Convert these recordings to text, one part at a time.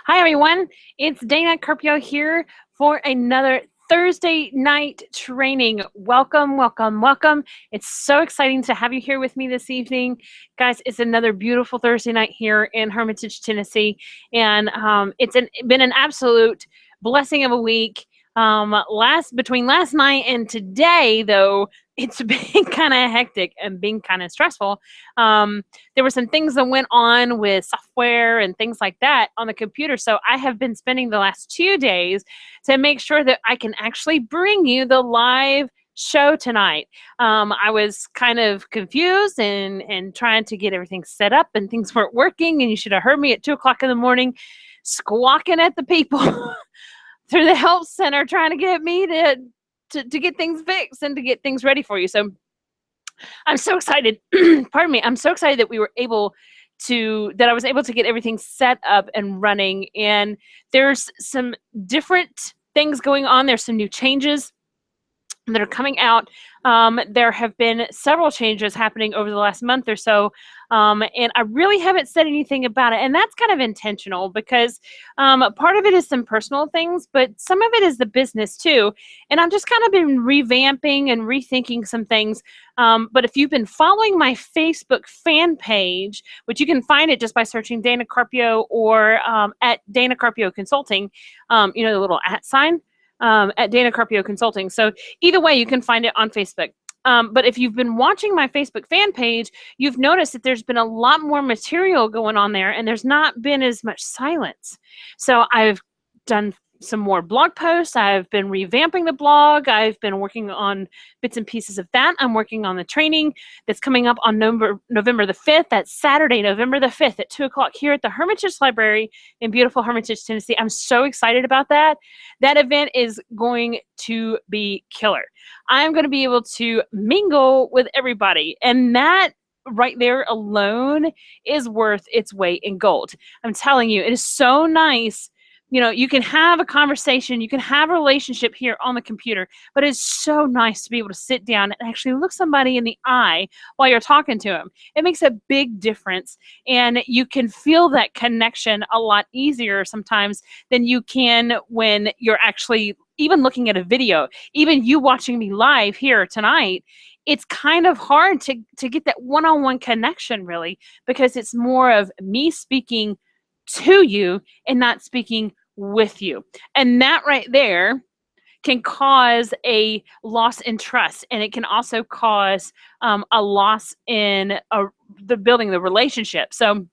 Hi, everyone. It's Dana Carpio here for another Thursday night training. Welcome, welcome, welcome. It's so exciting to have you here with me this evening. Guys, it's another beautiful Thursday night here in Hermitage, Tennessee. And been an absolute blessing of a week. Between last night and today, though, it's been kind of hectic and being kind of stressful. There were some things that went on with software and things like that on the computer. So I have been spending the last 2 days to make sure that I can actually bring you the live show tonight. I was kind of confused and trying to get everything set up, and things weren't working. And you should have heard me at 2 o'clock in the morning squawking at the people through the help center trying to get me to get things fixed and to get things ready for you. So I'm so excited. Pardon me. I'm so excited that I was able to get everything set up and running. And there's some different things going on. There's some new changes that are coming out. There have been several changes happening over the last month or so, and I really haven't said anything about it. And that's kind of intentional because part of it is some personal things, but some of it is the business too. And I've just kind of been revamping and rethinking some things. But if you've been following my Facebook fan page, which you can find it just by searching Dana Carpio or at Dana Carpio Consulting, the little @ sign. At Dana Carpio Consulting. So either way, you can find it on Facebook. But if you've been watching my Facebook fan page, you've noticed that there's been a lot more material going on there, and there's not been as much silence. So I've done some more blog posts. I've been revamping the blog. I've been working on bits and pieces of that. I'm working on the training that's coming up on November the 5th. That's Saturday, November the 5th at 2 o'clock here at the Hermitage Library in beautiful Hermitage, Tennessee. I'm so excited about that. That event is going to be killer. I'm going to be able to mingle with everybody, and that right there alone is worth its weight in gold. I'm telling you, it is so nice. You can have a conversation, you can have a relationship here on the computer, but it's so nice to be able to sit down and actually look somebody in the eye while you're talking to them. It makes a big difference, and you can feel that connection a lot easier sometimes than you can when you're actually even looking at a video. Even you watching me live here tonight, it's kind of hard to get that one-on-one connection, really, because it's more of me speaking to you and not speaking with you. And that right there can cause a loss in trust, and it can also cause a loss in the building the relationship. So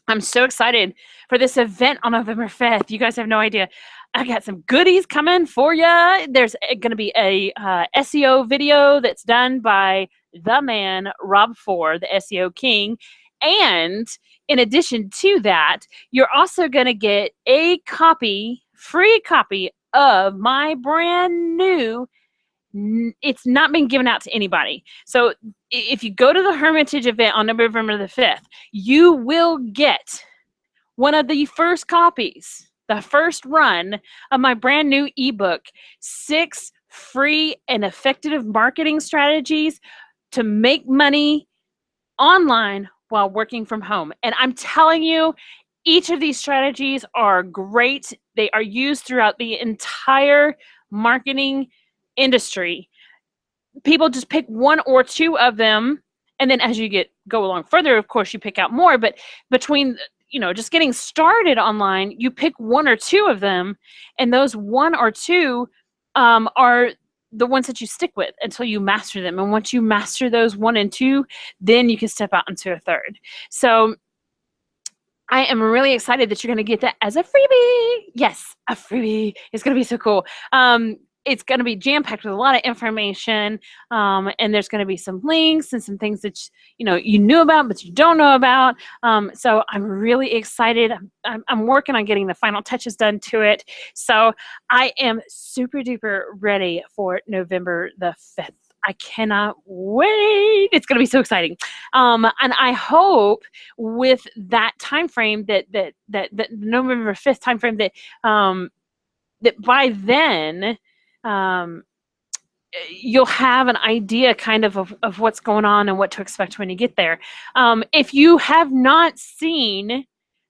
I'm so excited for this event on November 5th. You guys have no idea. I got some goodies coming for you. There's going to be a SEO video that's done by the man, Rob Ford, the SEO king. And in addition to that, you're also going to get a free copy of my brand new, it's not been given out to anybody. So if you go to the Hermitage event on November the 5th, you will get one of the first copies, the first run of my brand new ebook, 6 free and effective marketing strategies to make money online while working from home. And I'm telling you, each of these strategies are great. They are used throughout the entire marketing industry. People just pick 1 or 2 of them, and then as you go along further, of course, you pick out more. But between just getting started online, you pick 1 or 2 of them, and those 1 or 2 are the ones that you stick with until you master them. And once you master those 1 and 2, then you can step out into a third. So I am really excited that you're going to get that as a freebie. Yes, a freebie. It's going to be so cool. It's going to be jam-packed with a lot of information, and there's going to be some links and some things that you knew about but you don't know about. So I'm really excited. I'm working on getting the final touches done to it. So I am super duper ready for November the 5th. I cannot wait. It's going to be so exciting. And I hope with that time frame, that November 5th time frame, that by then you'll have an idea kind of what's going on and what to expect when you get there. If you have not seen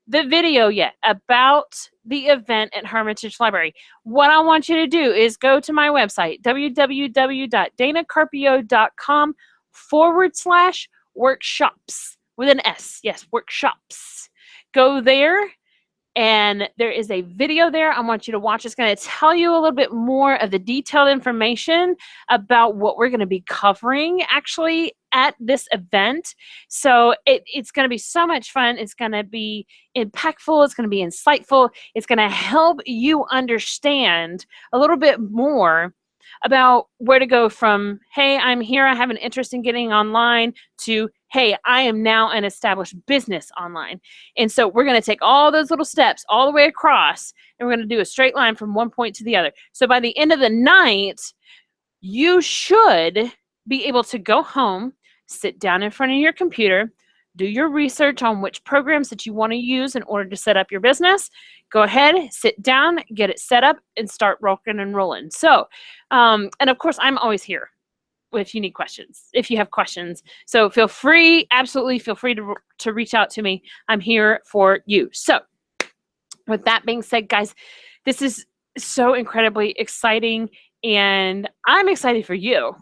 the video yet about the event at Hermitage Library, what I want you to do is go to my website, www.danacarpio.com/workshops with an S. Yes, workshops. Go there, and there is a video there I want you to watch. It's going to tell you a little bit more of the detailed information about what we're going to be covering actually at this event. So it's going to be so much fun. It's going to be impactful. It's going to be insightful. It's going to help you understand a little bit more about where to go from, hey, I'm here, I have an interest in getting online, to, hey, I am now an established business online. And so we're going to take all those little steps all the way across, and we're going to do a straight line from one point to the other. So by the end of the night, you should be able to go home, sit down in front of your computer, do your research on which programs that you want to use in order to set up your business. Go ahead, sit down, get it set up, and start rocking and rolling. So, and of course, I'm always here if you need questions, if you have questions. So feel free, absolutely feel free to reach out to me. I'm here for you. So with that being said, guys, this is so incredibly exciting, and I'm excited for you.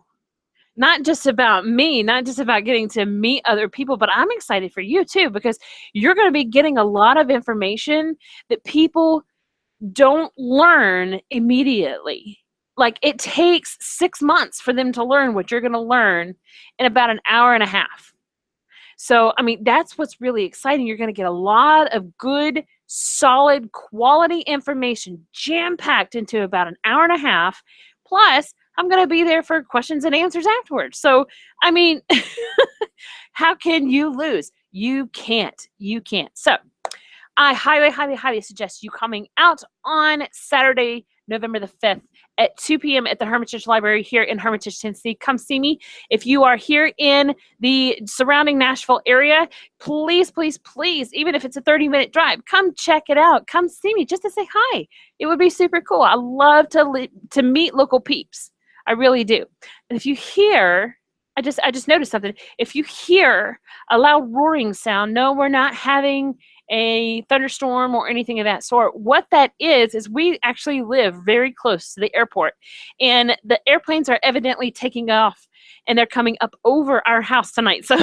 Not just about me, not just about getting to meet other people, but I'm excited for you too, because you're going to be getting a lot of information that people don't learn immediately. Like, it takes 6 months for them to learn what you're going to learn in about an hour and a half. So, I mean, that's what's really exciting. You're going to get a lot of good, solid, quality information jam-packed into about an hour and a half. Plus, I'm going to be there for questions and answers afterwards. So, I mean, how can you lose? You can't. You can't. So, I highly, highly, highly suggest you coming out on Saturday, November the 5th at 2 p.m. at the Hermitage Library here in Hermitage, Tennessee. Come see me. If you are here in the surrounding Nashville area, please, please, please, even if it's a 30-minute drive, come check it out. Come see me just to say hi. It would be super cool. I love to meet local peeps. I really do. And if you hear, I just noticed something. If you hear a loud roaring sound, no, we're not having a thunderstorm or anything of that sort. What that is we actually live very close to the airport, and the airplanes are evidently taking off, and they're coming up over our house tonight. So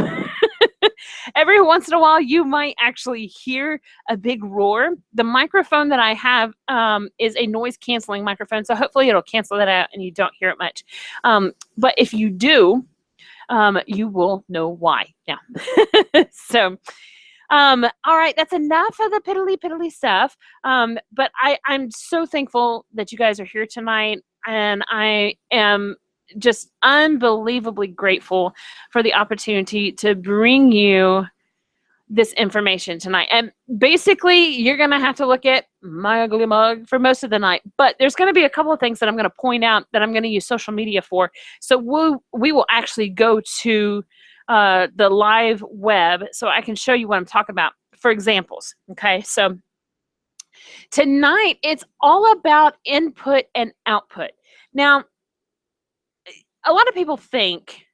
every once in a while, you might actually hear a big roar. The microphone that I have is a noise canceling microphone, so hopefully it'll cancel that out and you don't hear it much. But if you do, you will know why. Yeah. So, all right, that's enough of the piddly stuff. But I'm so thankful that you guys are here tonight, and I am just unbelievably grateful for the opportunity to bring you this information tonight. And basically, you're going to have to look at my ugly mug for most of the night. But there's going to be a couple of things that I'm going to point out that I'm going to use social media for. So we will actually go to the live web so I can show you what I'm talking about for examples. Okay, so tonight it's all about input and output. Now, a lot of people think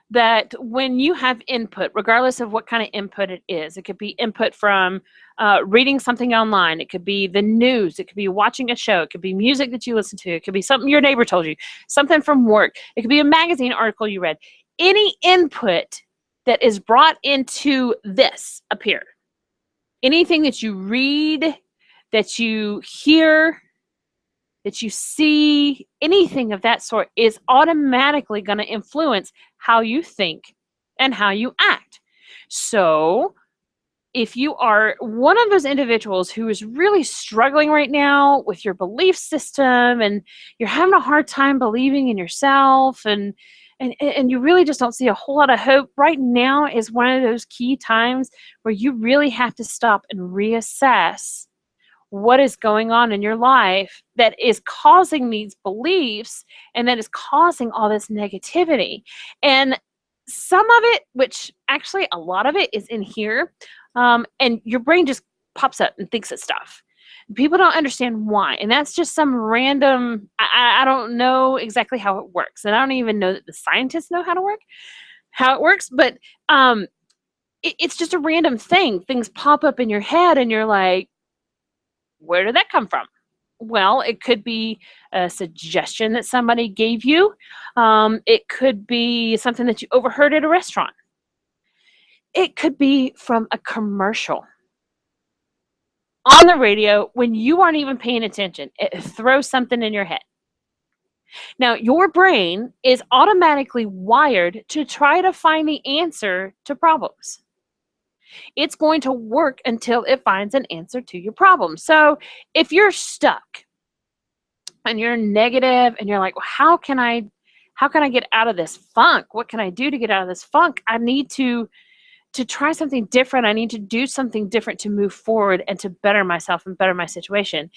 that when you have input, regardless of what kind of input it could be input from reading something online, it could be the news, it could be watching a show, it could be music that you listen to, it could be something your neighbor told you, something from work, it could be a magazine article you read. Any input that is brought into this up here, anything that you read, that you hear, that you see, anything of that sort is automatically going to influence how you think and how you act. So if you are one of those individuals who is really struggling right now with your belief system, and you're having a hard time believing in yourself, and you really just don't see a whole lot of hope, right now is one of those key times where you really have to stop and reassess what is going on in your life that is causing these beliefs and that is causing all this negativity. And some of it, which actually a lot of it is in here, and your brain just pops up and thinks of stuff. People don't understand why. And that's just some random, I don't know exactly how it works. And I don't even know that the scientists know how it works, but it's just a random thing. Things pop up in your head and you're like, where did that come from? Well, it could be a suggestion that somebody gave you. It could be something that you overheard at a restaurant. It could be from a commercial on the radio when you aren't even paying attention. It throws something in your head. Now, your brain is automatically wired to try to find the answer to problems. It's going to work until it finds an answer to your problem. So if you're stuck and you're negative and you're like, well, how can I get out of this funk? What can I do to get out of this funk? I need to try something different. I need to do something different to move forward and to better myself and better my situation.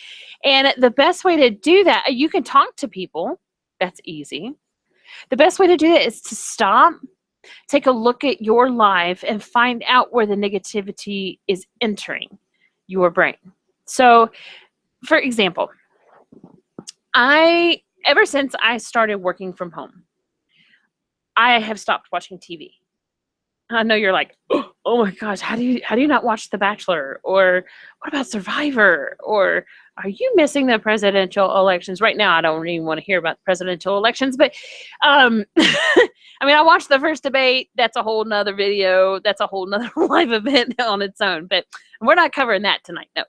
And the best way to do that, you can talk to people. That's easy. The best way to do that is to stop, take a look at your life, and find out where the negativity is entering your brain. So, for example, ever since I started working from home, I have stopped watching TV. I know you're like, oh my gosh, how do you not watch The Bachelor? Or what about Survivor? Or are you missing the presidential elections? Right now, I don't even want to hear about presidential elections, but I mean, I watched the first debate. That's a whole nother video. That's a whole nother live event on its own, but we're not covering that tonight. No.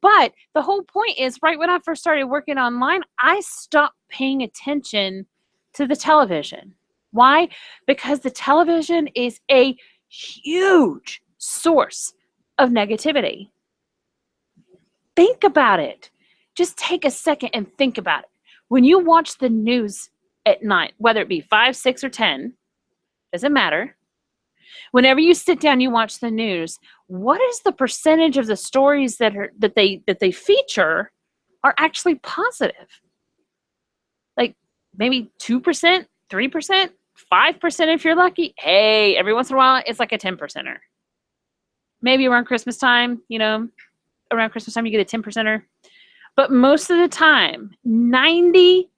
But the whole point is, right when I first started working online, I stopped paying attention to the television. Why? Because the television is a huge source of negativity. Think about it. Just take a second and think about it. When you watch the news at night, whether it be 5, 6, or 10, doesn't matter. Whenever you sit down, you watch the news, what is the percentage of the stories that they feature are actually positive? Like maybe 2%, 3%, 5% if you're lucky. Hey, every once in a while, it's like a 10%er. Maybe around Christmas time, around Christmas time, you get a 10%er. But most of the time, 90%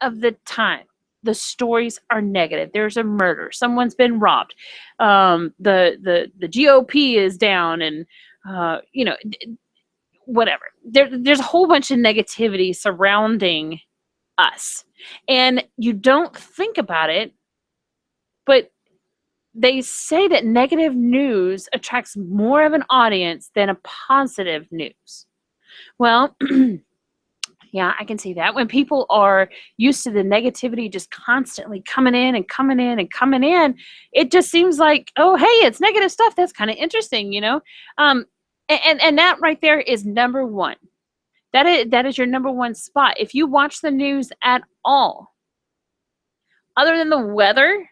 of the time, the stories are negative. There's a murder. Someone's been robbed. The GOP is down, and whatever. There's a whole bunch of negativity surrounding us, and you don't think about it, but they say that negative news attracts more of an audience than a positive news. Well, yeah, I can see that. When people are used to the negativity just constantly coming in and coming in and coming in, it just seems like, oh, hey, it's negative stuff. That's kind of interesting, And that right there is number one. That is your number one spot. If you watch the news at all, other than the weather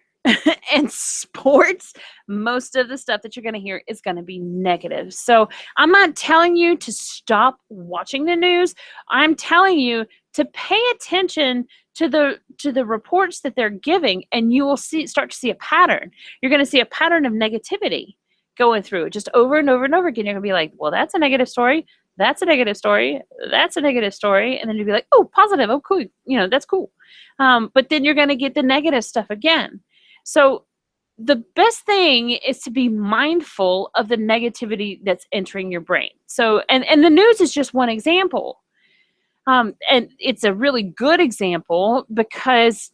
and sports, most of the stuff that you're going to hear is going to be negative. So I'm not telling you to stop watching the news. I'm telling you to pay attention to the reports that they're giving, and you will start to see a pattern. You're going to see a pattern of negativity going through just over and over and over again. You're going to be like, well, that's a negative story. That's a negative story. That's a negative story. And then you'll be like, oh, positive. Oh, cool. That's cool. But then you're going to get the negative stuff again. So the best thing is to be mindful of the negativity that's entering your brain. So, and the news is just one example. And it's a really good example because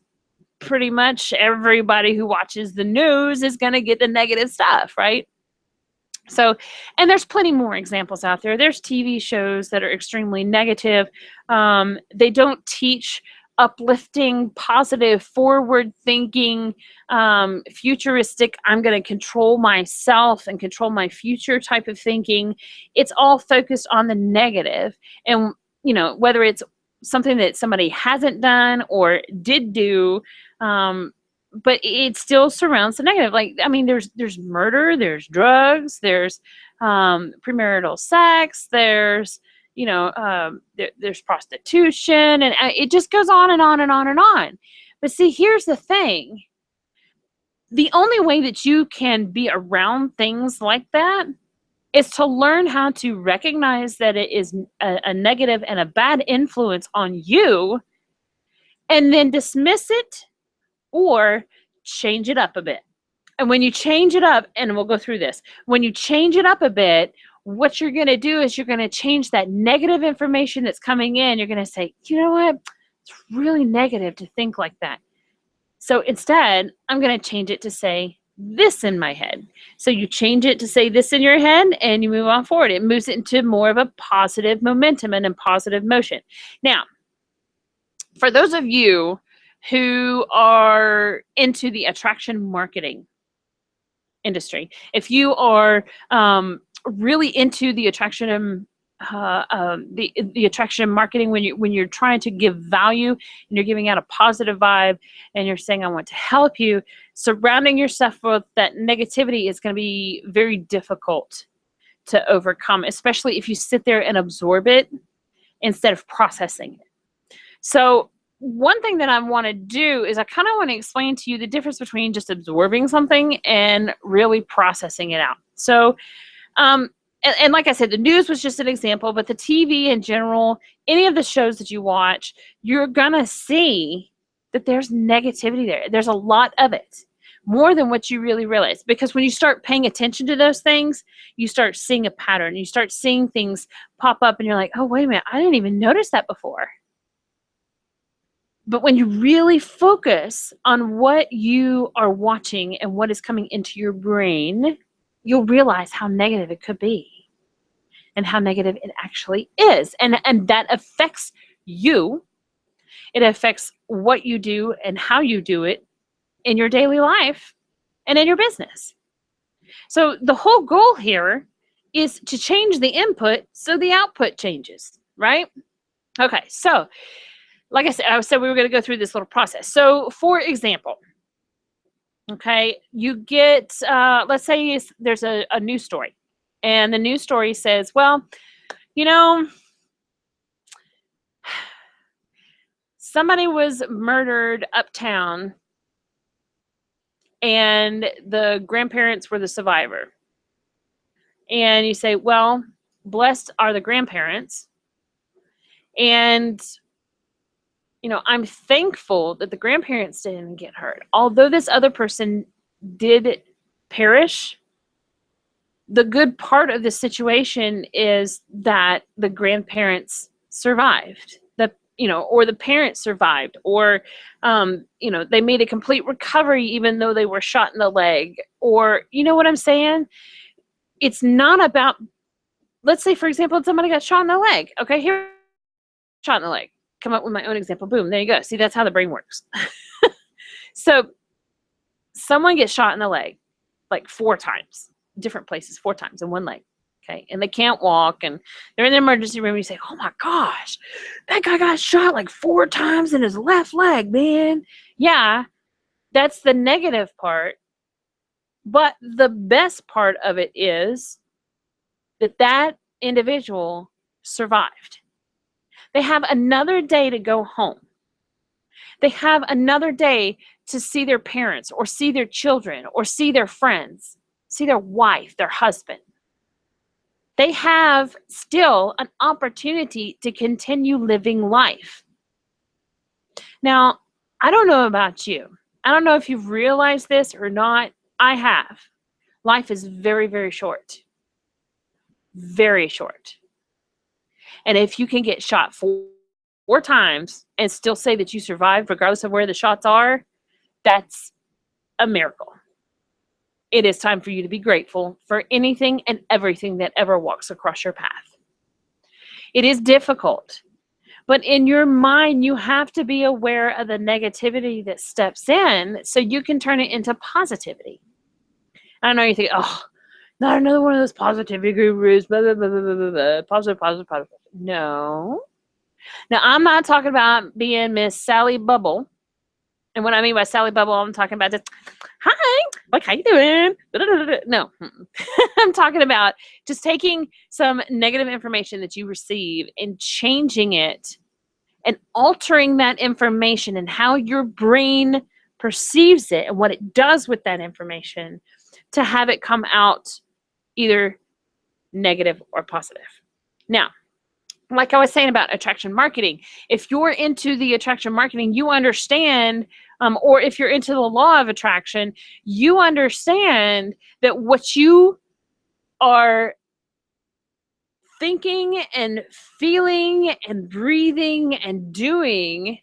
pretty much everybody who watches the news is going to get the negative stuff, right? So, and there's plenty more examples out there. There's TV shows that are extremely negative. They don't teach uplifting, positive, forward-thinking, futuristic, I'm going to control myself and control my future type of thinking. It's all focused on the negative. And, whether it's something that somebody hasn't done or did do, but it still surrounds the negative. Like, I mean, there's murder, there's drugs, there's premarital sex, there's there's prostitution, and it just goes on and on and on and on. But see, here's the thing. The only way that you can be around things like that is to learn how to recognize that it is a negative and a bad influence on you, and then dismiss it or change it up a bit. And when you change it up, and we'll go through this, when you change it up a bit, what you're going to do is you're going to change that negative information that's coming in. You're going to say, you know what? It's really negative to think like that. So instead, I'm going to change it to say this in my head. So you change it to say this in your head and you move on forward. It moves it into more of a positive momentum and a positive motion. Now, for those of you who are into the attraction marketing industry, if you are really into the attraction the attraction marketing, when you're trying to give value and you're giving out a positive vibe and you're saying, I want to help you, surrounding yourself with that negativity is going to be very difficult to overcome, especially if you sit there and absorb it instead of processing it. So one thing that I want to do is I kind of want to explain to you the difference between just absorbing something and really processing it out. So, and like I said, the news was just an example, but the TV in general, any of the shows that you watch, you're going to see that there's negativity there. There's a lot of it, more than what you really realize. Because when you start paying attention to those things, you start seeing a pattern. You start seeing things pop up and you're like, oh, wait a minute, I didn't even notice that before. But when you really focus on what you are watching and what is coming into your brain, you'll realize how negative it could be and how negative it actually is. And that affects you. It affects what you do and how you do it in your daily life and in your business. So the whole goal here is to change the input so the output changes, right? Okay, so like I said we were going to go through this little process. So for example, okay, you get, let's say there's a news story, and the news story says, well, you know, somebody was murdered uptown and the grandparents were the survivor. And you say, well, blessed are the grandparents. And I'm thankful that the grandparents didn't get hurt. Although this other person did perish, the good part of the situation is that the grandparents survived. Or the parents survived, or, they made a complete recovery even though they were shot in the leg. Or, you know what I'm saying? It's not about, let's say, for example, somebody got shot in the leg. Okay, here, shot in the leg. Come up with my own example. Boom, there you go. See, that's how the brain works. So someone gets shot in the leg like 4 times, different places, 4 times in one leg. Okay, and they can't walk, and they're in the emergency room. And you say, oh my gosh, that guy got shot like 4 times in his left leg, man. Yeah, that's the negative part. But the best part of it is that individual survived. They have another day to go home. They have another day to see their parents or see their children or see their friends, see their wife, their husband. They have still an opportunity to continue living life. Now, I don't know about you. I don't know if you've realized this or not. I have. Life is very, very short. Very short. And if you can get shot 4 times and still say that you survived regardless of where the shots are, that's a miracle. It is time for you to be grateful for anything and everything that ever walks across your path. It is difficult, but in your mind, you have to be aware of the negativity that steps in so you can turn it into positivity. I know you think, oh, not another one of those positivity gurus, blah, blah, blah, blah, blah, blah, positive, positive, positive. No. Now, I'm not talking about being Miss Sally Bubble. And what I mean by Sally Bubble, I'm talking about just, hi, like, how you doing? No, I'm talking about just taking some negative information that you receive and changing it and altering that information and how your brain perceives it and what it does with that information to have it come out either negative or positive. Now, like I was saying about attraction marketing, if you're into the attraction marketing, you understand Or if you're into the law of attraction, you understand that what you are thinking and feeling and breathing and doing,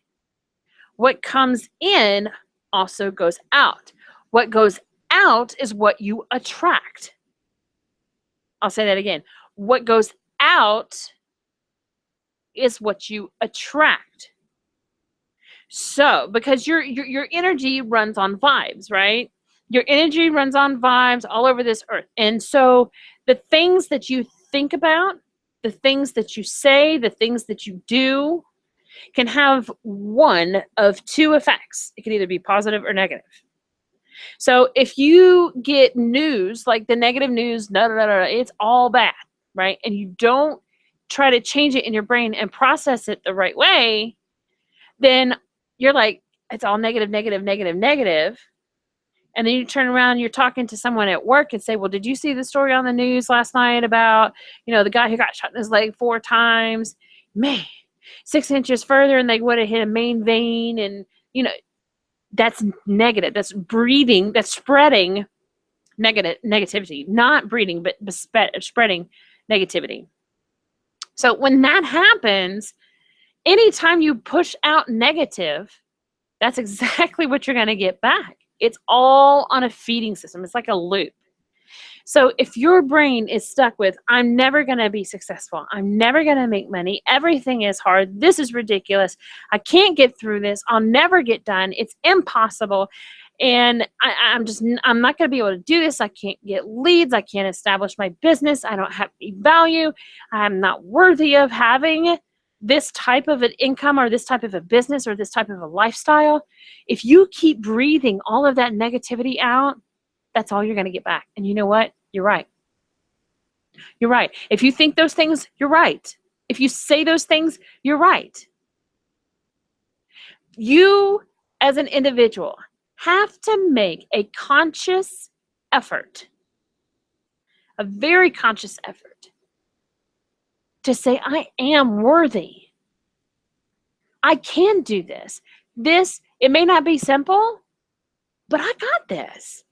what comes in also goes out. What goes out is what you attract. I'll say that again. What goes out is what you attract. So, because your energy runs on vibes, right? Your energy runs on vibes all over this earth. And so the things that you think about, the things that you say, the things that you do can have one of two effects. It can either be positive or negative. So if you get news, like the negative news, it's all bad, right? And you don't try to change it in your brain and process it the right way, then you're like, it's all negative, negative, negative, negative. And then you turn around and you're talking to someone at work and say, well, did you see the story on the news last night about, the guy who got shot in his leg 4 times? Man, 6 inches further and they would have hit a main vein. And, that's negative. That's breathing. That's spreading negativity. Not breathing, but spreading negativity. So when that happens, anytime you push out negative, that's exactly what you're going to get back. It's all on a feeding system. It's like a loop. So if your brain is stuck with, I'm never going to be successful, I'm never going to make money, everything is hard, this is ridiculous, I can't get through this, I'll never get done, it's impossible, and I'm not going to be able to do this, I can't get leads, I can't establish my business, I don't have any value, I'm not worthy of having this type of an income or this type of a business or this type of a lifestyle. If you keep breathing all of that negativity out, that's all you're going to get back. And you know what? You're right. You're right. If you think those things, you're right. If you say those things, you're right. You, as an individual, have to make a conscious effort, a very conscious effort, to say, I am worthy. I can do this. It may not be simple, but I got this.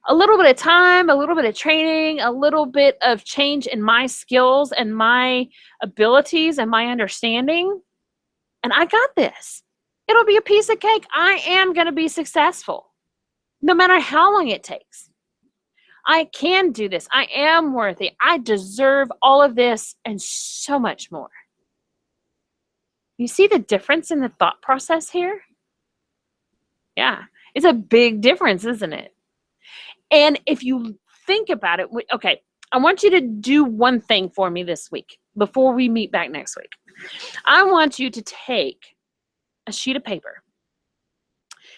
A little bit of time, a little bit of training, a little bit of change in my skills and my abilities and my understanding, and I got this. It'll be a piece of cake. I am going to be successful, no matter how long it takes. I can do this. I am worthy. I deserve all of this and so much more. You see the difference in the thought process here? Yeah, it's a big difference, isn't it? And if you think about it, okay, I want you to do one thing for me this week before we meet back next week. I want you to take a sheet of paper.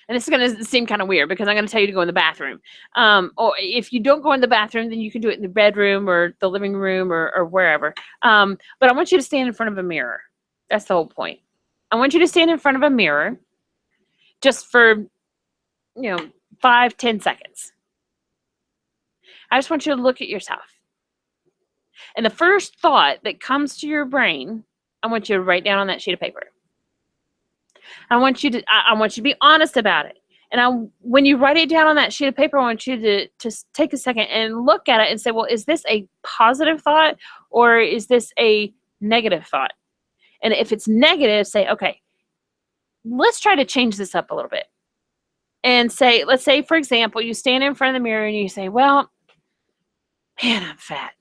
And this is going to seem kind of weird because I'm going to tell you to go in the bathroom. Or if you don't go in the bathroom, then you can do it in the bedroom or the living room or wherever. But I want you to stand in front of a mirror. That's the whole point. I want you to stand in front of a mirror just for, 5-10 seconds. I just want you to look at yourself. And the first thought that comes to your brain, I want you to write down on that sheet of paper. I want you to be honest about it. And when you write it down on that sheet of paper, I want you to take a second and look at it and say, well, is this a positive thought or is this a negative thought? And if it's negative, say, okay, let's try to change this up a little bit. And let's say, for example, you stand in front of the mirror and you say, well, man, I'm fat.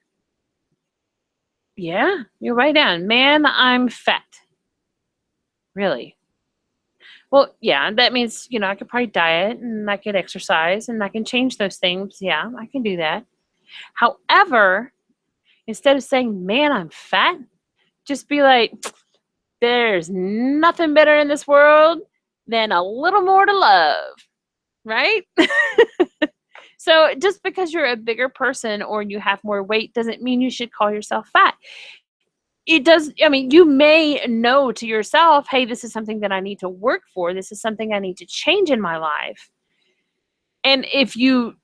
Yeah, you write down, man, I'm fat. Really? Well, yeah, that means, I could probably diet and I could exercise and I can change those things. Yeah, I can do that. However, instead of saying, man, I'm fat, just be like, there's nothing better in this world than a little more to love, right? So just because you're a bigger person or you have more weight doesn't mean you should call yourself fat. You may know to yourself, hey, this is something that I need to work for. This is something I need to change in my life. And if you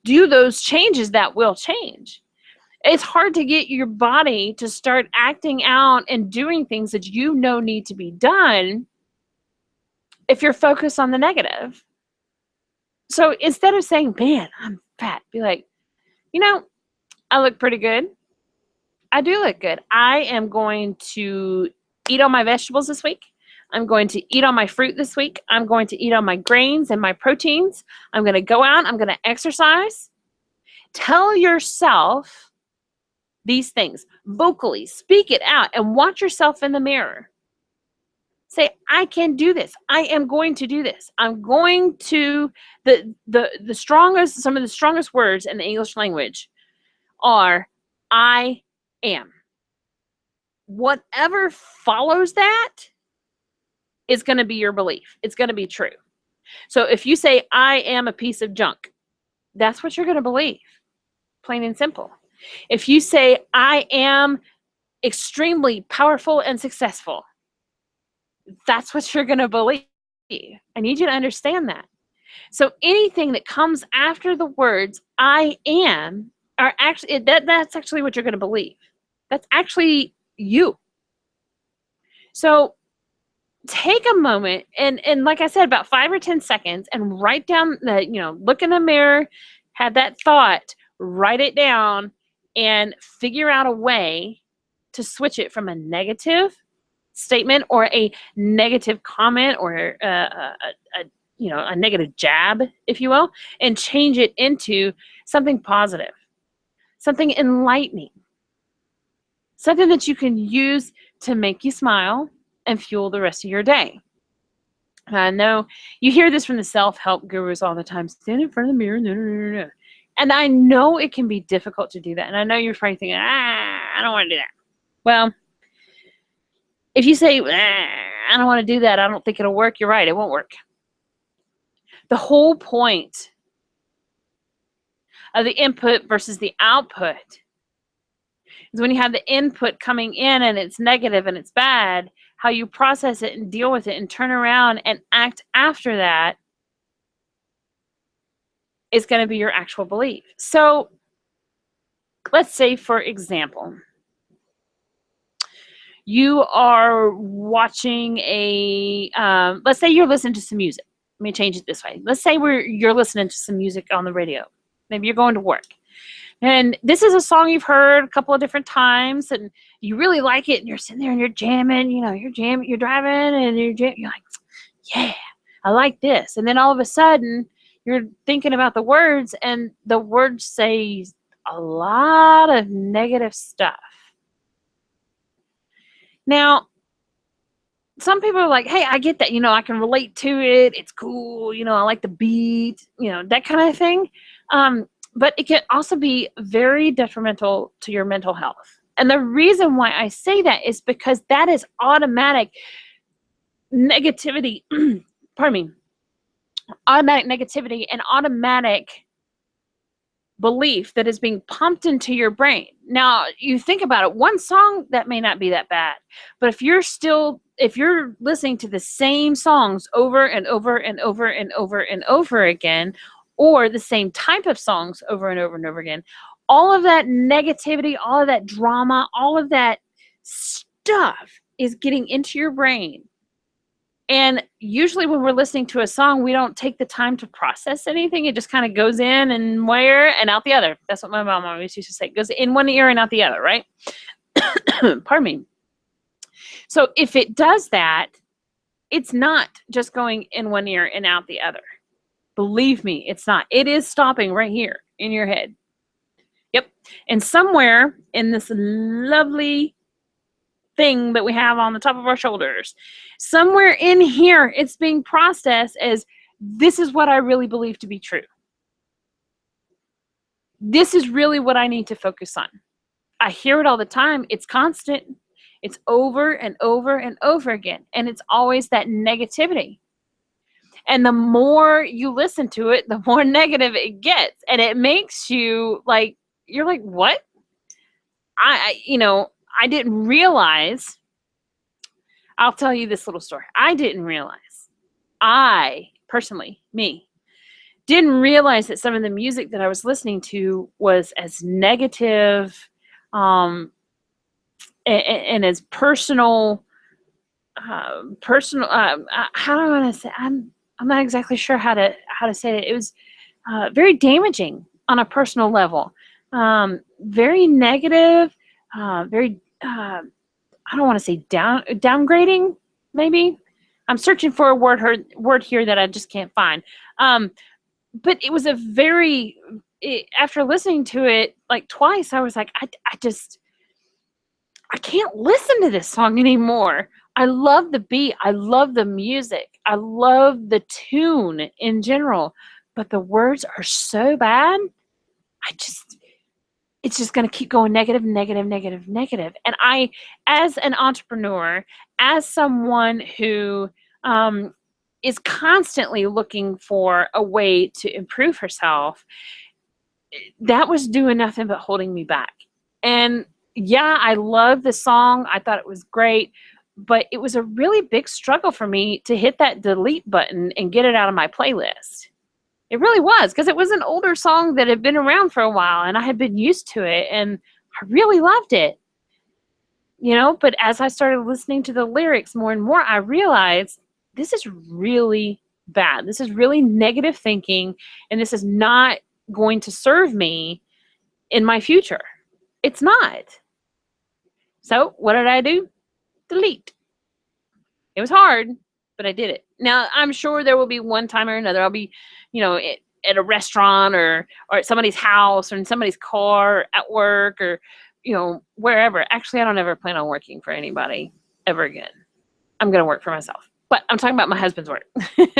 do those changes, that will change. It's hard to get your body to start acting out and doing things that need to be done if you're focused on the negative. So instead of saying, man, I'm fat, be like, you know, I look pretty good. I do look good. I am going to eat all my vegetables this week. I'm going to eat all my fruit this week. I'm going to eat all my grains and my proteins. I'm going to go out. I'm going to exercise. Tell yourself these things vocally, speak it out, and watch yourself in the mirror. Say, I can do this. I am going to do this. I'm going to the strongest, some of the strongest words in the English language are I am. Whatever follows that is going to be your belief. It's going to be true. So if you say, I am a piece of junk, that's what you're going to believe, plain and simple. If you say, I am extremely powerful and successful, that's what you're going to believe. I need you to understand that. So anything that comes after the words, I am, are actually, that's actually what you're going to believe. That's actually you. So take a moment and like I said, about 5 or 10 seconds and write down the, look in the mirror, have that thought, write it down, and figure out a way to switch it from a negative statement or a negative comment or a negative jab, if you will, and change it into something positive, something enlightening, something that you can use to make you smile and fuel the rest of your day. I know you hear this from the self-help gurus all the time. Stand in front of the mirror. No. And I know it can be difficult to do that. And I know you're probably thinking, I don't want to do that. Well, if you say, I don't want to do that, I don't think it'll work, you're right, it won't work. The whole point of the input versus the output is when you have the input coming in and it's negative and it's bad, how you process it and deal with it and turn around and act after that is going to be your actual belief. So let's say, for example, you are watching let's say you're listening to some music. Let me change it this way. Let's say you're listening to some music on the radio. Maybe you're going to work. And this is a song you've heard a couple of different times and you really like it and you're sitting there and you're jamming, you're driving and you're like, yeah, I like this. And then all of a sudden you're thinking about the words and the words say a lot of negative stuff. Now, some people are like, hey, I get that, I can relate to it. It's cool. I like the beat, that kind of thing. But it can also be very detrimental to your mental health. And the reason why I say that is because that is automatic negativity, automatic negativity and automatic belief that is being pumped into your brain. Now, you think about it, one song that may not be that bad, but if you're listening to the same songs over and over and over and over and over again, or the same type of songs over and over and over again, all of that negativity, all of that drama, all of that stuff is getting into your brain. And usually when we're listening to a song, we don't take the time to process anything. It just kind of goes in and one ear and out the other. That's what my mom always used to say. It goes in one ear and out the other, right? Pardon me. So if it does that, it's not just going in one ear and out the other. Believe me, it's not. It is stopping right here in your head. Yep. And somewhere in this lovely thing that we have on the top of our shoulders, somewhere in here, it's being processed as, this is what I really believe to be true. This is really what I need to focus on. I hear it all the time. It's constant. It's over and over and over again. And it's always that negativity. And the more you listen to it, the more negative it gets. And it makes you like, you're like, what? I didn't realize. I'll tell you this little story. I didn't realize. I personally, me, didn't realize that some of the music that I was listening to was as negative and as personal personal. How do I want to say? I'm not exactly sure how to say it. It was very damaging on a personal level. Very negative. Very. I don't want to say downgrading. Maybe I'm searching for a word here that I just can't find. But it was a very. After listening to it like twice, I was like, I can't listen to this song anymore. I love the beat. I love the music. I love the tune in general, but the words are so bad. I just it's just going to keep going negative, negative, negative, negative. And as an entrepreneur, as someone who is constantly looking for a way to improve herself, that was doing nothing but holding me back. And yeah, I love the song. I thought it was great, but it was a really big struggle for me to hit that delete button and get it out of my playlist. It really was, because it was an older song that had been around for a while and I had been used to it and I really loved it. But as I started listening to the lyrics more and more, I realized this is really bad. This is really negative thinking, and this is not going to serve me in my future. It's not. So what did I do? Delete. It was hard, but I did it. Now, I'm sure there will be one time or another I'll be, at a restaurant or at somebody's house or in somebody's car at work or, wherever. Actually, I don't ever plan on working for anybody ever again. I'm going to work for myself. But I'm talking about my husband's work.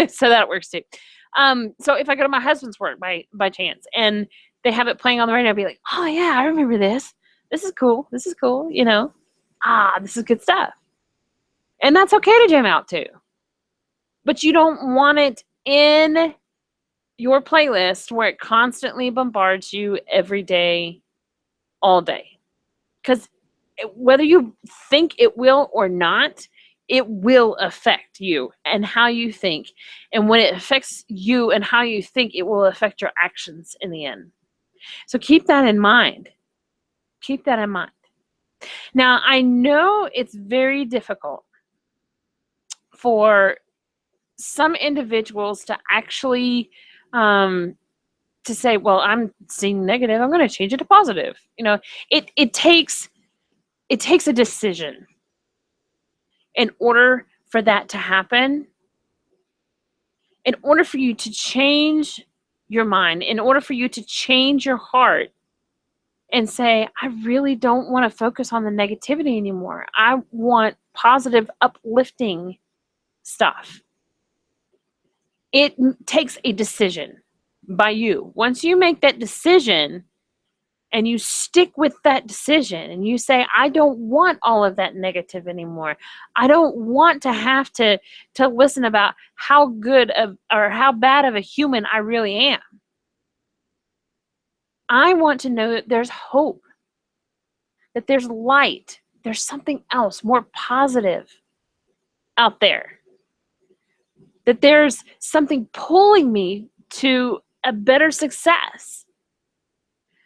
So that works too. So if I go to my husband's work by chance and they have it playing on the radio, I'll be like, oh, yeah, I remember this. This is cool. This is cool. This is good stuff. And that's okay to jam out to. But you don't want it in your playlist where it constantly bombards you every day, all day. Because whether you think it will or not, it will affect you and how you think. And when it affects you and how you think, it will affect your actions in the end. So keep that in mind. Keep that in mind. Now, I know it's very difficult for some individuals to actually to say, well, I'm seeing negative, I'm going to change it to positive. It takes a decision in order for that to happen. In order for you to change your mind, in order for you to change your heart and say, I really don't want to focus on the negativity anymore. I want positive, uplifting stuff. It takes a decision by you. Once you make that decision and you stick with that decision and you say, I don't want all of that negative anymore. I don't want to have to listen about how good of or how bad of a human I really am. I want to know that there's hope, that there's light, there's something else more positive out there, that there's something pulling me to a better success,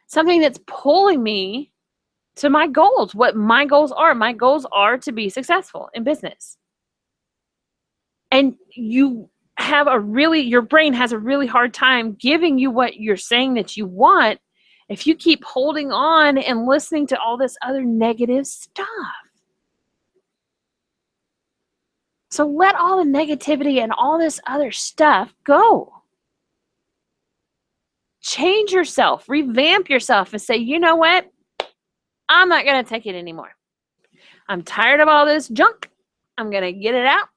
something that's pulling me to my goals, what my goals are. My goals are to be successful in business. And your brain has a really hard time giving you what you're saying that you want if you keep holding on and listening to all this other negative stuff. So let all the negativity and all this other stuff go. Change yourself, revamp yourself, and say, you know what? I'm not going to take it anymore. I'm tired of all this junk. I'm going to get it out,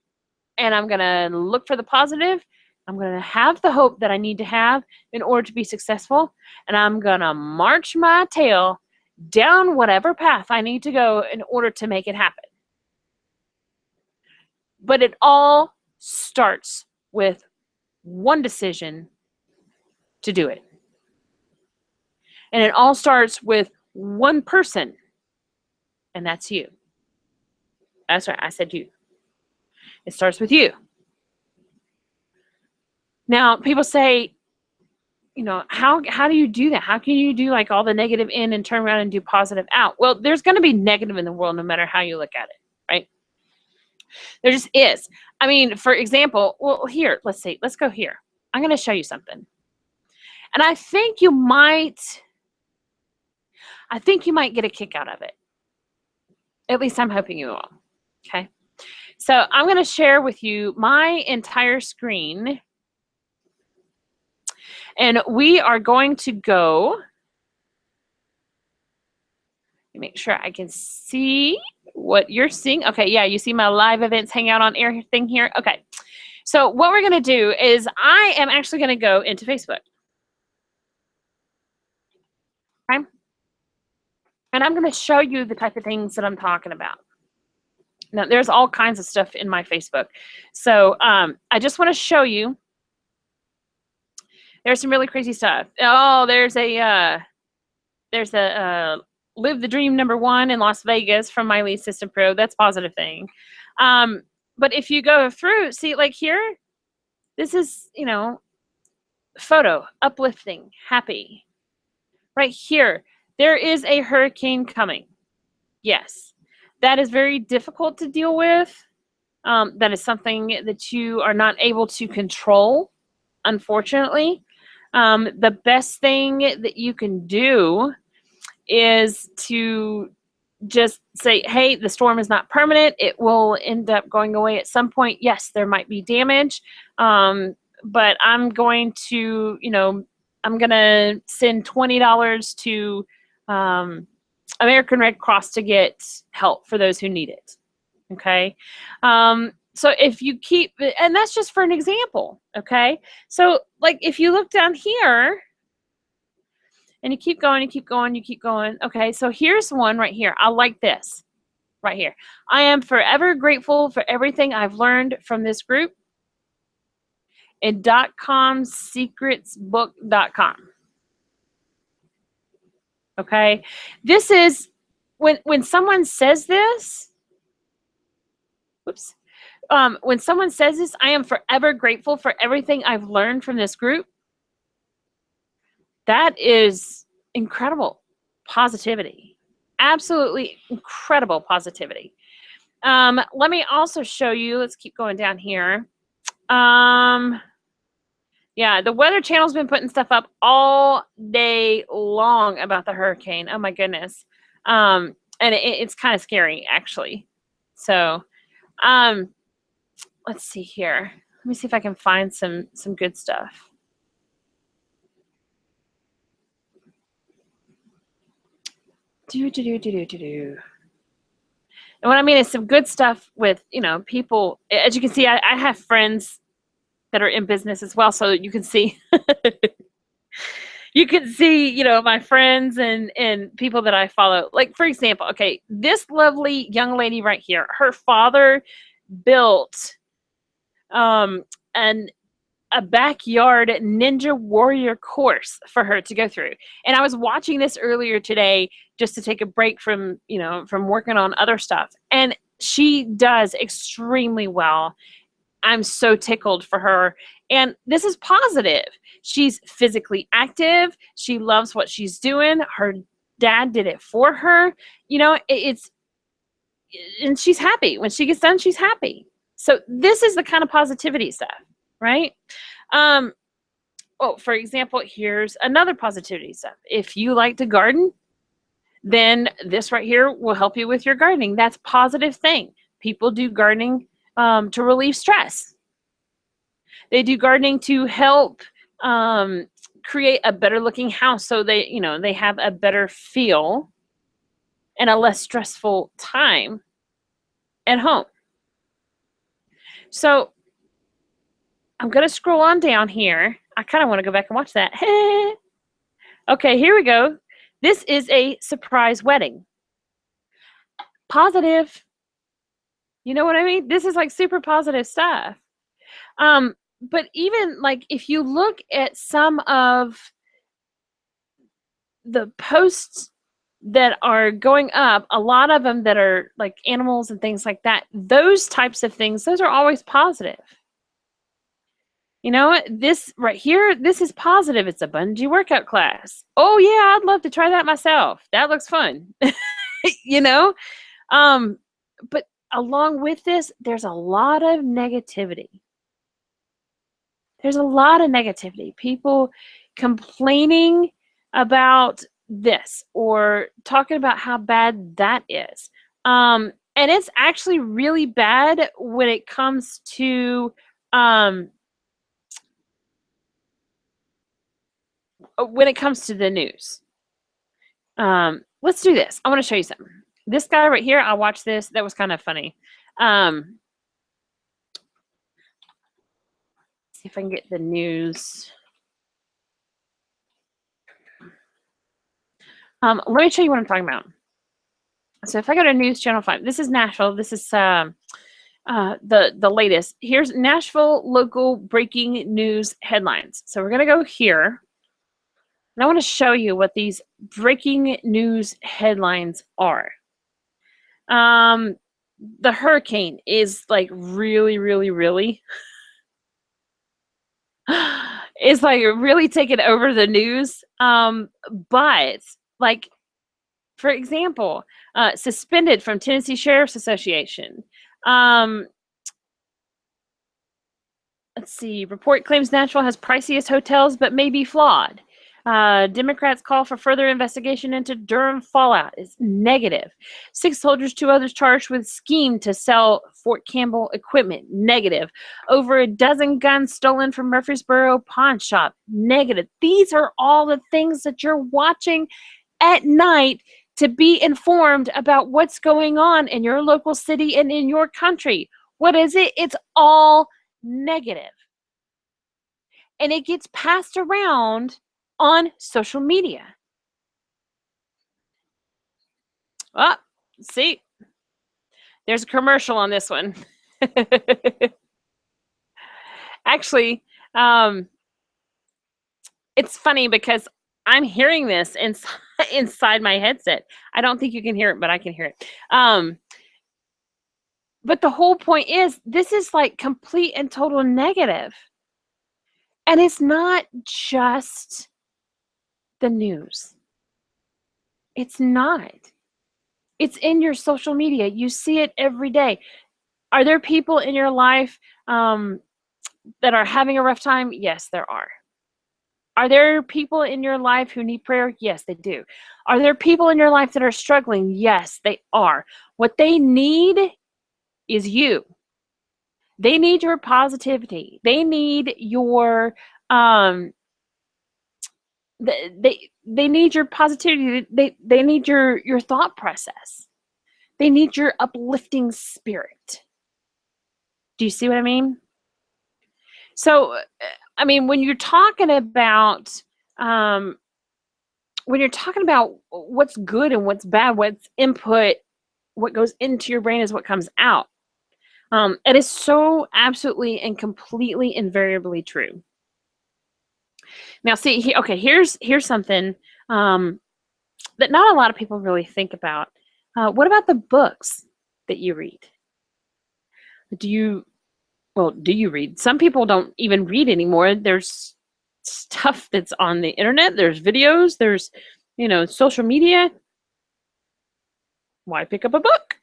and I'm going to look for the positive. I'm going to have the hope that I need to have in order to be successful, and I'm going to march my tail down whatever path I need to go in order to make it happen. But it all starts with one decision to do it. And it all starts with one person, and that's you. That's right, I said you. It starts with you. Now, people say, how do you do that? How can you do like all the negative in and turn around and do positive out? Well, there's going to be negative in the world no matter how you look at it, right? There just is. I mean, for example, well, here, let's see. Let's go here. I'm going to show you something. And I think you might get a kick out of it. At least I'm hoping you will. Okay. So I'm going to share with you my entire screen. And we are going to go. Make sure I can see what you're seeing. Okay, yeah, you see my live events hangout on air thing here. Okay, so what we're going to do is I am actually going to go into Facebook. Okay, and I'm going to show you the type of things that I'm talking about. Now, there's all kinds of stuff in my Facebook. So I just want to show you. There's some really crazy stuff. Oh, there's a Live the Dream #1 in Las Vegas from My Lead System Pro. That's a positive thing. But if you go through, see, like here, this is, photo, uplifting, happy. Right here, there is a hurricane coming. Yes, that is very difficult to deal with. That is something that you are not able to control, unfortunately. The best thing that you can do is to just say, hey, the storm is not permanent. It will end up going away at some point. Yes, there might be damage, but I'm going to, I'm going to send $20 to American Red Cross to get help for those who need it. Okay. So if you keep, and that's just for an example. Okay. So like if you look down here, and you keep going, you keep going, you keep going. Okay, so here's one right here. I like this right here. I am forever grateful for everything I've learned from this group in .comsecretsbook.com. Okay, this is when someone says this. Whoops. When someone says this, I am forever grateful for everything I've learned from this group. That is incredible positivity. Absolutely incredible positivity. Let me also show you. Let's keep going down here. Yeah, the Weather Channel's been putting stuff up all day long about the hurricane. Oh my goodness. And it's kind of scary, actually. So, let's see here. Let me see if I can find some good stuff. And what I mean is some good stuff with, people. As you can see, I have friends that are in business as well, so you can see my friends and people that I follow. Like, for example, okay, this lovely young lady right here, her father built a backyard ninja warrior course for her to go through. And I was watching this earlier today just to take a break from working on other stuff. And she does extremely well. I'm so tickled for her. And this is positive. She's physically active. She loves what she's doing. Her dad did it for her. And she's happy. When she gets done, she's happy. So this is the kind of positivity stuff, right? For example, here's another positivity stuff. If you like to garden, then this right here will help you with your gardening. That's a positive thing. People do gardening to relieve stress. They do gardening to help create a better looking house so they have a better feel and a less stressful time at home. So I'm going to scroll on down here. I kind of want to go back and watch that. Okay, here we go. This is a surprise wedding. Positive. You know what I mean? This is like super positive stuff. But even like if you look at some of the posts that are going up, a lot of them that are like animals and things like that, those types of things, those are always positive. This right here, this is positive. It's a bungee workout class. Oh yeah, I'd love to try that myself. That looks fun. But along with this, there's a lot of negativity. There's a lot of negativity. People complaining about this or talking about how bad that is. And it's actually really bad when it comes to the news. Let's do this. I want to show you something. This guy right here, I watched this. That was kind of funny. See if I can get the news. Let me show you what I'm talking about. So if I go to News Channel 5, this is Nashville. This is the latest. Here's Nashville local breaking news headlines. So we're going to go here. And I want to show you what these breaking news headlines are. The hurricane is like really is like really taking over the news. But like, for example, suspended from Tennessee Sheriff's Association. Let's see. Report claims Nashville has priciest hotels, but may be flawed. Democrats call for further investigation into Durham fallout. Is negative. 6 soldiers, 2 others charged with scheme to sell Fort Campbell equipment. Negative. Over a dozen guns stolen from Murfreesboro pawn shop. Negative. These are all the things that you're watching at night to be informed about what's going on in your local city and in your country. What is it? It's all negative. And it gets passed around on social media. Oh, see, there's a commercial on this one. Actually, it's funny because I'm hearing this inside my headset. I don't think you can hear it, but I can hear it. But the whole point is, this is like complete and total negative. And it's not just the news. It's not. It's in your social media. You see it every day. Are there people in your life that are having a rough time? Yes, there are. Are there people in your life who need prayer? Yes, they do. Are there people in your life that are struggling? Yes, they are. What they need is you. They need your positivity. They need your they need your positivity. They need your thought process. They need your uplifting spirit. Do you see what I mean? So, I mean, when you're talking about what's good and what's bad, what's input, what goes into your brain is what comes out. It is so absolutely and completely invariably true. Now, see, okay, here's something that not a lot of people really think about. What about the books that you read? Do you read? Some people don't even read anymore. There's stuff that's on the internet. There's videos. There's, social media. Why pick up a book?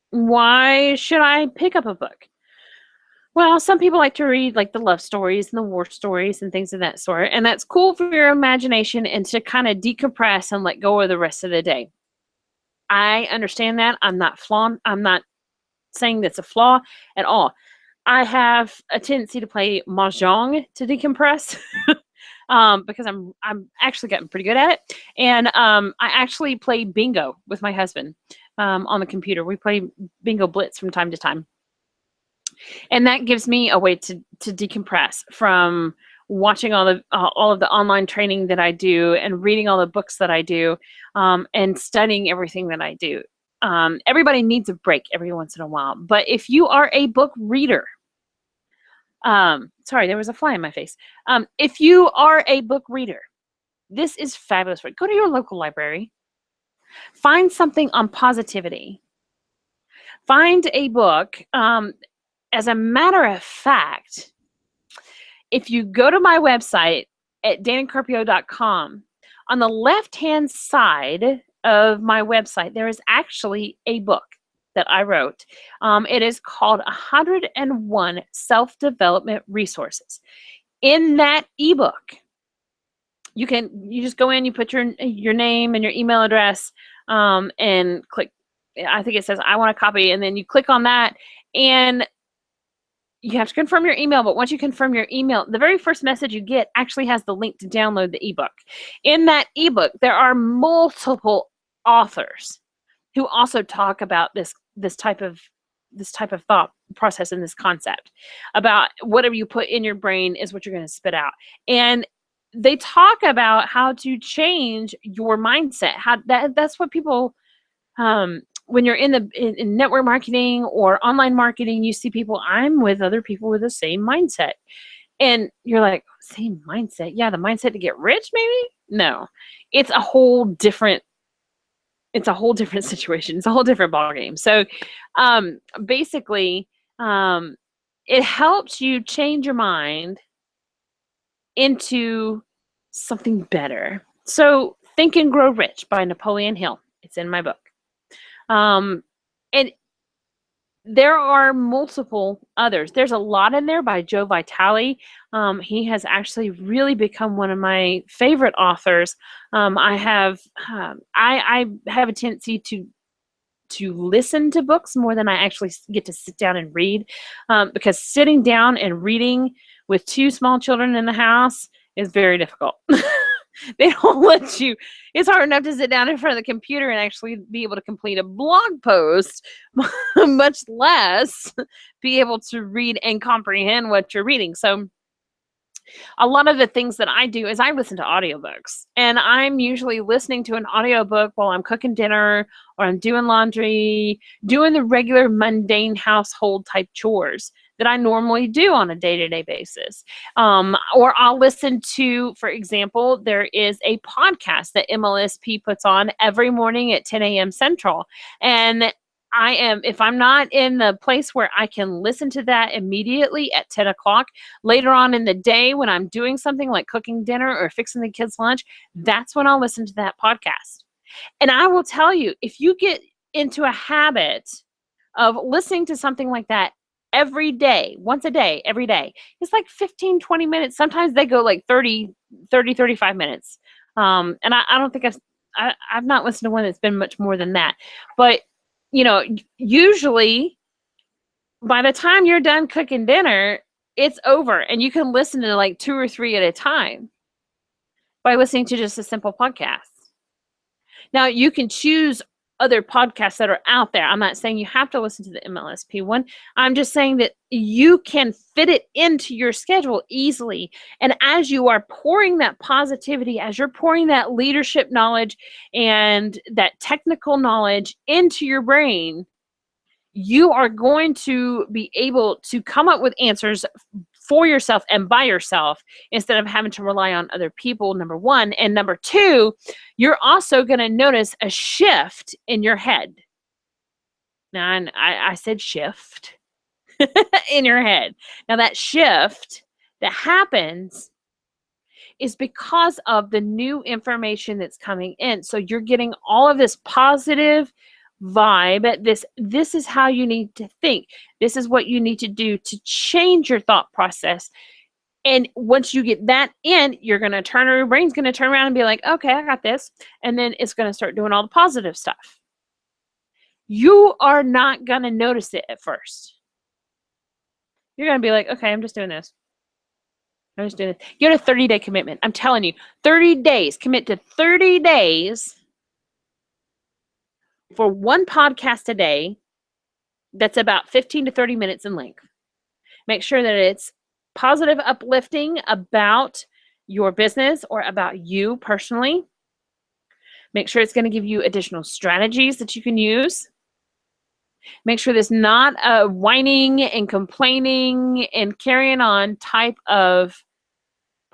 Why should I pick up a book? Well, some people like to read like the love stories and the war stories and things of that sort. And that's cool for your imagination and to kind of decompress and let go of the rest of the day. I understand that. I'm not saying that's a flaw at all. I have a tendency to play mahjong to decompress because I'm actually getting pretty good at it. And I actually play bingo with my husband on the computer. We play Bingo Blitz from time to time. And that gives me a way to decompress from watching all of the online training that I do and reading all the books that I do and studying everything that I do. Everybody needs a break every once in a while. But if you are a book reader, sorry, there was a fly in my face. If you are a book reader, this is fabulous. Go to your local library. Find something on positivity. Find a book. As a matter of fact, if you go to my website at danacarpio.com, on the left-hand side of my website, there is actually a book that I wrote. It is called 101 Self-Development Resources. In that ebook, you just go in, you put your name and your email address, and click. I think it says I want a copy, and then you click on that, and you have to confirm your email. But once you confirm your email, the very first message you get actually has the link to download the ebook. In that ebook, there are multiple authors who also talk about this type of thought process and this concept about whatever you put in your brain is what you're going to spit out. And they talk about how to change your mindset. That's what people, when you're in network marketing or online marketing, you see people, I'm with other people with the same mindset. And you're like, same mindset? Yeah, the mindset to get rich, maybe? No. It's a whole different situation. It's a whole different ballgame. So basically, it helps you change your mind into something better. So Think and Grow Rich by Napoleon Hill. It's in my book. And there are multiple others. There's a lot in there by Joe Vitale. He has actually really become one of my favorite authors. I have a tendency to listen to books more than I actually get to sit down and read, because sitting down and reading with two small children in the house is very difficult. They don't let you. It's hard enough to sit down in front of the computer and actually be able to complete a blog post, much less be able to read and comprehend what you're reading. So a lot of the things that I do is I listen to audiobooks, and I'm usually listening to an audiobook while I'm cooking dinner or I'm doing laundry, doing the regular mundane household type chores that I normally do on a day-to-day basis. Or I'll listen to, for example, there is a podcast that MLSP puts on every morning at 10 a.m. Central. And if I'm not in the place where I can listen to that immediately at 10 o'clock, later on in the day when I'm doing something like cooking dinner or fixing the kids' lunch, that's when I'll listen to that podcast. And I will tell you, if you get into a habit of listening to something like that every day, once a day, every day, it's like 15, 20 minutes. Sometimes they go like 30, 35 minutes. And I don't think I've not listened to one that's been much more than that. But, usually by the time you're done cooking dinner, it's over, and you can listen to like 2 or 3 at a time by listening to just a simple podcast. Now, you can choose other podcasts that are out there. I'm not saying you have to listen to the MLSP one. I'm just saying that you can fit it into your schedule easily. And as you are pouring that positivity, as you're pouring that leadership knowledge and that technical knowledge into your brain, you are going to be able to come up with answers for yourself and by yourself instead of having to rely on other people, number one. And number two, you're also going to notice a shift in your head. Now, I said shift in your head. Now, that shift that happens is because of the new information that's coming in. So you're getting all of this positive vibe. This is how you need to think. This is what you need to do to change your thought process. And once you get that in, your brain's going to turn around and be like, okay, I got this. And then it's going to start doing all the positive stuff. You are not going to notice it at first. You're going to be like, okay, I'm just doing this. Get a 30-day commitment. I'm telling you, 30 days. Commit to 30 days for one podcast a day that's about 15 to 30 minutes in length. Make sure that it's positive, uplifting about your business or about you personally. Make sure it's going to give you additional strategies that you can use. Make sure there's not a whining and complaining and carrying on type of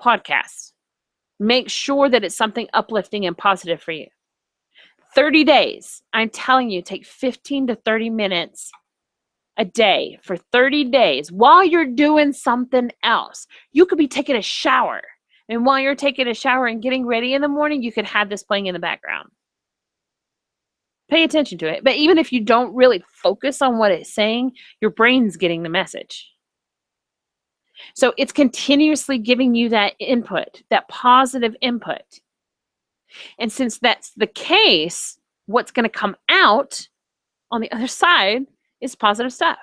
podcast. Make sure that it's something uplifting and positive for you. 30 days. I'm telling you, take 15 to 30 minutes a day for 30 days while you're doing something else. You could be taking a shower. And while you're taking a shower and getting ready in the morning, you could have this playing in the background. Pay attention to it. But even if you don't really focus on what it's saying, your brain's getting the message. So it's continuously giving you that input, that positive input. And since that's the case, what's going to come out on the other side is positive stuff.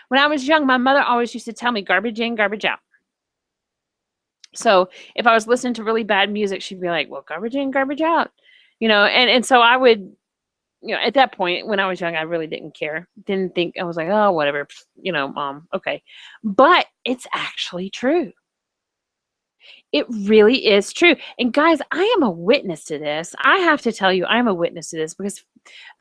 When I was young, my mother always used to tell me garbage in, garbage out. So if I was listening to really bad music, she'd be like, well, garbage in, garbage out. And so I would, at that point when I was young, I really didn't care. Didn't think, I was like, oh, whatever, mom, okay. But it's actually true. It really is true. And guys, I am a witness to this. I have to tell you, I'm a witness to this because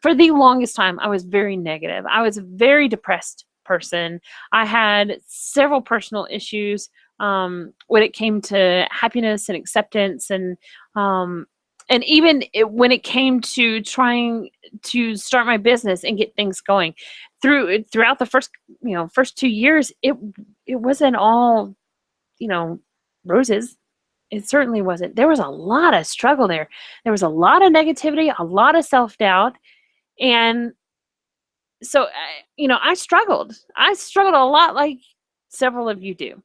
for the longest time, I was very negative. I was a very depressed person. I had several personal issues when it came to happiness and acceptance, and even when it came to trying to start my business and get things going. Throughout the first 2 years, it wasn't all roses. It certainly wasn't. There was a lot of struggle there. There was a lot of negativity, a lot of self-doubt. And so, I struggled. I struggled a lot like several of you do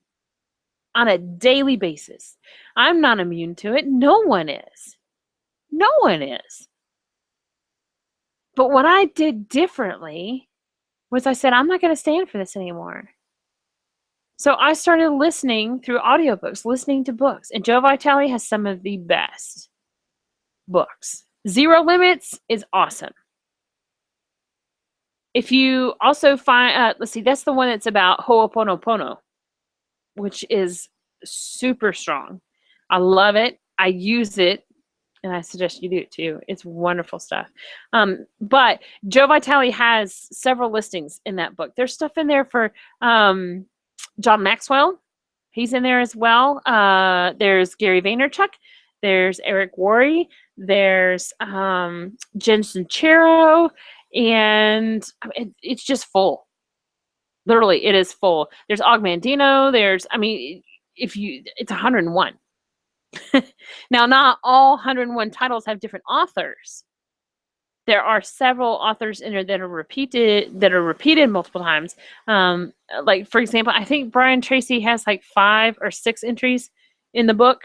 on a daily basis. I'm not immune to it. No one is. No one is. But what I did differently was I said, I'm not going to stand for this anymore. So I started listening through audiobooks, listening to books. And Joe Vitale has some of the best books. Zero Limits is awesome. If you also find, let's see, that's the one that's about Ho'oponopono, which is super strong. I love it. I use it, and I suggest you do it too. It's wonderful stuff. But Joe Vitale has several listings in that book. There's stuff in there for John Maxwell. He's in there as well. There's Gary Vaynerchuk. There's Eric Worre. There's Jen Sincero. And it's just full. Literally, it is full. There's Og Mandino. It's 101. Now, not all 101 titles have different authors. There are several authors in there that are repeated multiple times. Like, for example, I think Brian Tracy has like 5 or 6 entries in the book,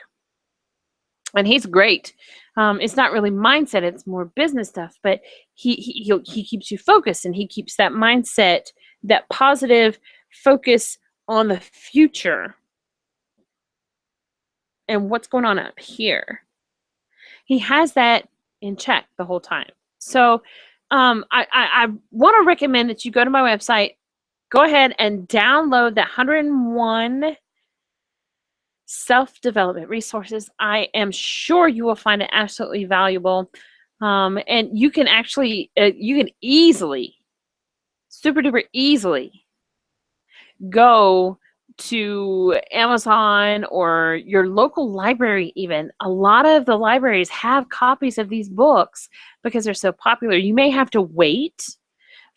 and he's great. It's not really mindset; it's more business stuff. But he keeps you focused, and he keeps that mindset, that positive focus on the future and what's going on up here. He has that in check the whole time. So I want to recommend that you go to my website, go ahead and download that 101 self-development resources. I am sure you will find it absolutely valuable. And you can actually, you can easily, super duper easily go to Amazon or your local library even. A lot of the libraries have copies of these books because they're so popular. You may have to wait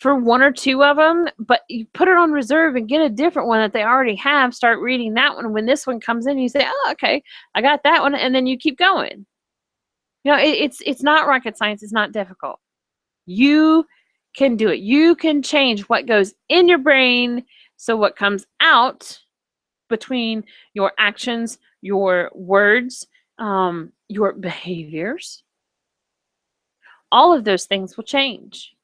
for 1 or 2 of them, but you put it on reserve and get a different one that they already have. Start reading that one. When this one comes in, you say, oh, okay, I got that one. And then you keep going. It's not rocket science. It's not difficult. You can do it. You can change what goes in your brain. So what comes out between your actions, your words, your behaviors, all of those things will change.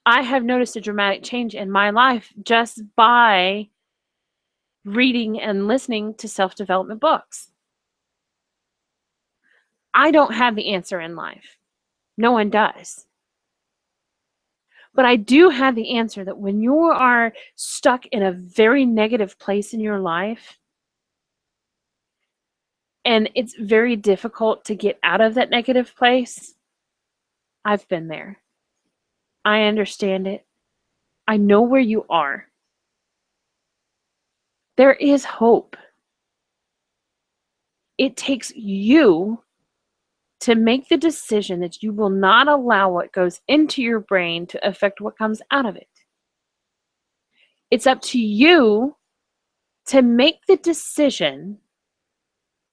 I have noticed a dramatic change in my life just by reading and listening to self-development books. I don't have the answer in life. No one does. But I do have the answer that when you are stuck in a very negative place in your life, and it's very difficult to get out of that negative place, I've been there. I understand it. I know where you are. There is hope. It takes you to make the decision that you will not allow what goes into your brain to affect what comes out of it. It's up to you to make the decision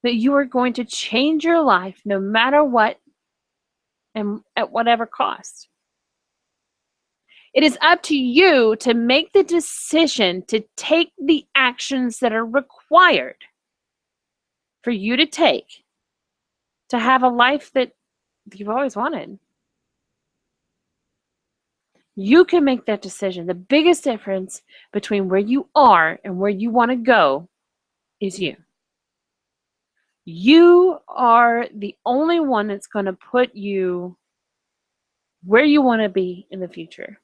that you are going to change your life no matter what, and at whatever cost. It is up to you to make the decision to take the actions that are required for you to take to have a life that you've always wanted. You can make that decision. The biggest difference between where you are and where you want to go is you. You are the only one that's going to put you where you want to be in the future.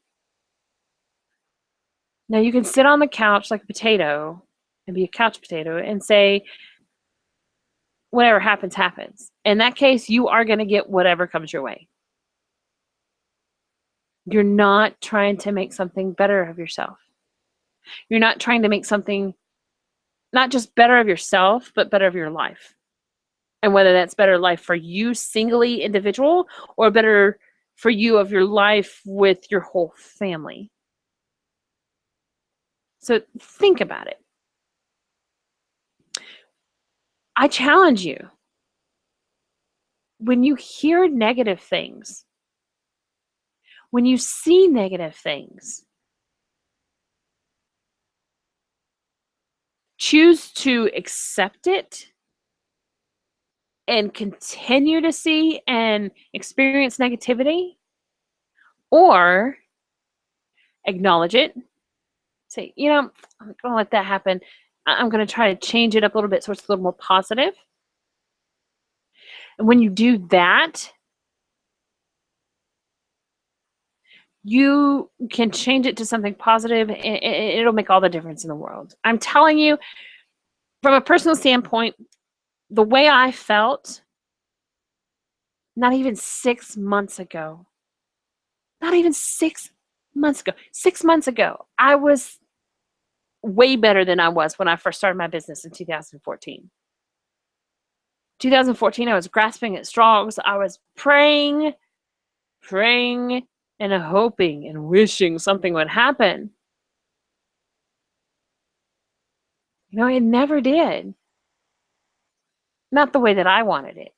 Now, you can sit on the couch like a potato and be a couch potato and say, whatever happens, happens. In that case, you are going to get whatever comes your way. You're not trying to make something better of yourself. You're not trying to make something not just better of yourself, but better of your life. And whether that's better life for you singly individual or better for you of your life with your whole family. So think about it. I challenge you, when you hear negative things, when you see negative things, choose to accept it and continue to see and experience negativity, or acknowledge it. Say, I'm going to let that happen. I'm going to try to change it up a little bit so it's a little more positive. And when you do that, you can change it to something positive, and it'll make all the difference in the world. I'm telling you, from a personal standpoint, the way I felt not even 6 months ago, not even 6 months ago, 6 months ago, I was way better than I was when I first started my business in 2014. 2014, I was grasping at straws. I was praying, and hoping and wishing something would happen. It never did. Not the way that I wanted it.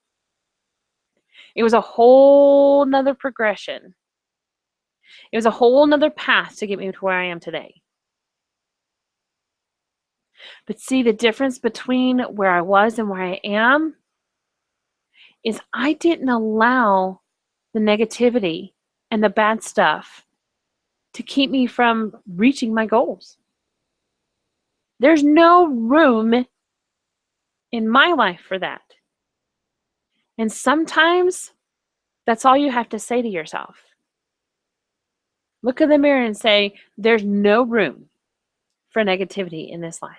It was a whole nother progression. It was a whole nother path to get me to where I am today. But see, the difference between where I was and where I am is I didn't allow the negativity and the bad stuff to keep me from reaching my goals. There's no room in my life for that. And sometimes that's all you have to say to yourself. Look in the mirror and say, there's no room for negativity in this life.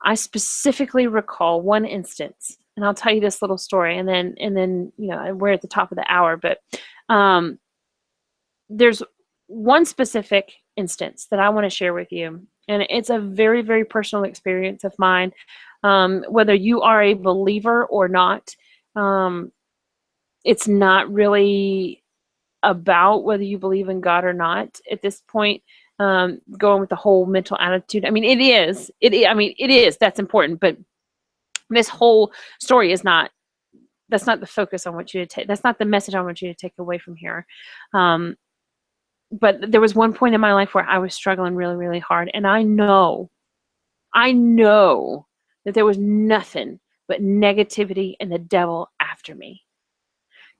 I specifically recall one instance, and I'll tell you this little story, and then we're at the top of the hour, but there's one specific instance that I want to share with you, and it's a very, very personal experience of mine. Whether you are a believer or not, it's not really about whether you believe in God or not at this point. Going with the whole mental attitude. I mean, it is. It is. That's important. But this whole story is not. That's not the focus I want you to take. That's not the message I want you to take away from here. But there was one point in my life where I was struggling really, really hard, and I know that there was nothing but negativity and the devil after me,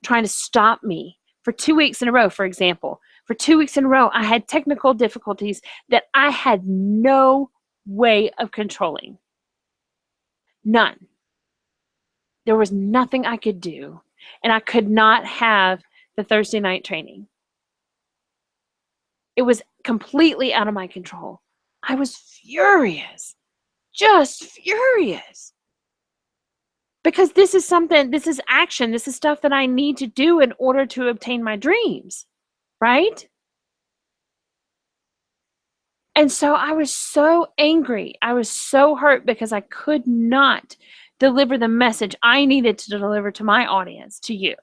trying to stop me. For 2 weeks in a row, for example, for 2 weeks in a row, I had technical difficulties that I had no way of controlling. None. There was nothing I could do, and I could not have the Thursday night training. It was completely out of my control. I was furious, just furious. Because this is action, this is stuff that I need to do in order to obtain my dreams, right? And so I was so angry. I was so hurt because I could not deliver the message I needed to deliver to my audience, to you.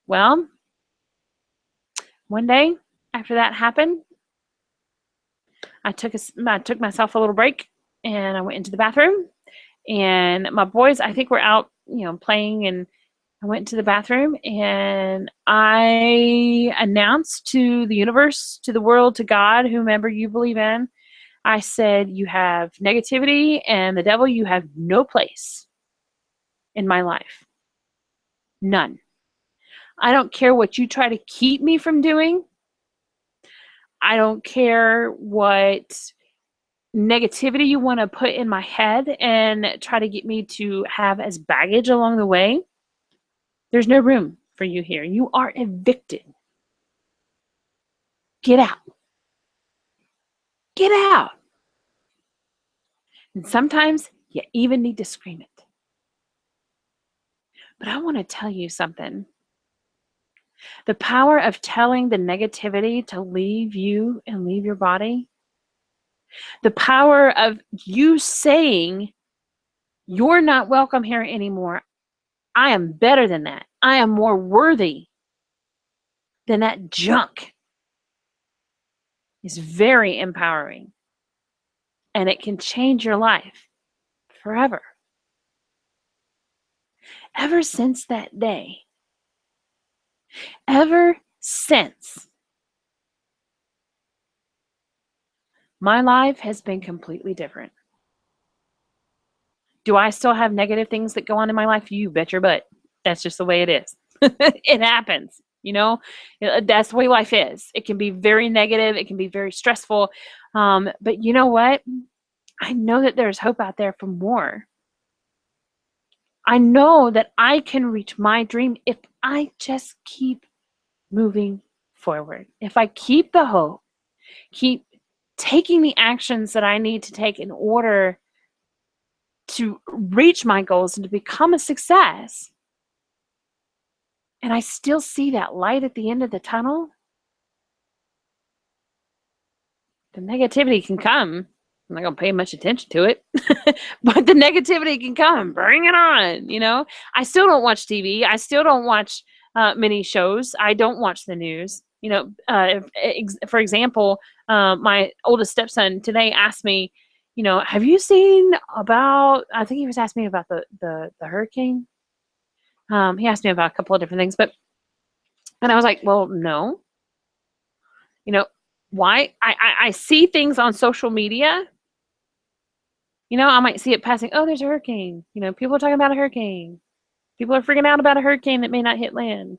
Well, one day after that happened, I took myself a little break, and I went into the bathroom, and my boys, I think, were out, playing, and I went to the bathroom and I announced to the universe, to the world, to God, whomever you believe in, I said, you have negativity and the devil, you have no place in my life. None. I don't care what you try to keep me from doing. I don't care what negativity you want to put in my head and try to get me to have as baggage along the way. There's no room for you here. You are evicted. Get out. Get out. And sometimes you even need to scream it. But I want to tell you something. The power of telling the negativity to leave you and leave your body, the power of you saying, you're not welcome here anymore. I am better than that. I am more worthy than that junk, is very empowering. And it can change your life forever. Ever since that day, ever since, my life has been completely different. Do I still have negative things that go on in my life? You bet your butt. That's just the way it is. It happens, that's the way life is. It can be very negative. It can be very stressful. But you know what? I know that there's hope out there for more. I know that I can reach my dream if I just keep moving forward. If I keep the hope, keep taking the actions that I need to take in order to reach my goals and to become a success, and I still see that light at the end of the tunnel, the negativity can come. I'm not going to pay much attention to it, but the negativity can come. Bring it on. I still don't watch TV. I still don't watch many shows. I don't watch the news. For example, my oldest stepson today asked me, have you seen about, I think he was asking me about the hurricane. He asked me about a couple of different things, and I was like, well, no. Why? I see things on social media. I might see it passing. Oh, there's a hurricane. People are talking about a hurricane. People are freaking out about a hurricane that may not hit land.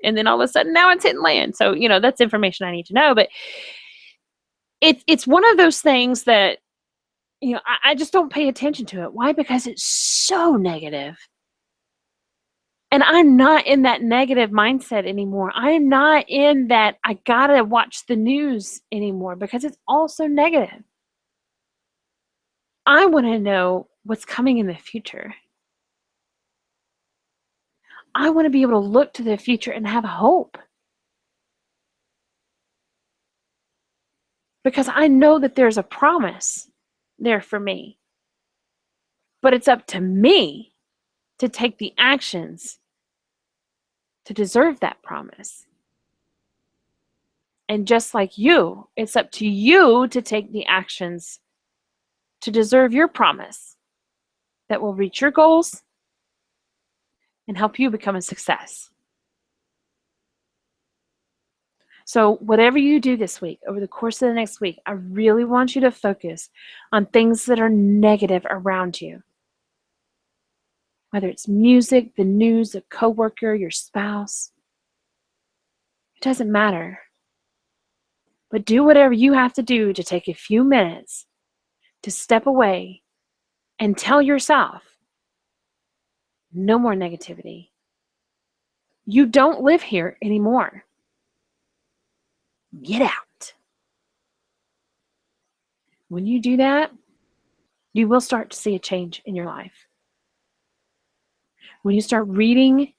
And then all of a sudden now it's hitting land. So, that's information I need to know. But it's one of those things that, I just don't pay attention to it. Why? Because it's so negative. And I'm not in that negative mindset anymore. I'm not in that I gotta watch the news anymore because it's all so negative. I want to know what's coming in the future. I want to be able to look to the future and have hope. Because I know that there's a promise there for me. But it's up to me to take the actions to deserve that promise. And just like you, it's up to you to take the actions to deserve your promise that will reach your goals and help you become a success. So whatever you do this week, over the course of the next week, I really want you to focus on things that are negative around you. Whether it's music, the news, a coworker, your spouse, it doesn't matter. But do whatever you have to do to take a few minutes to step away and tell yourself, no more negativity. You don't live here anymore. Get out. When you do that, you will start to see a change in your life. When you start reading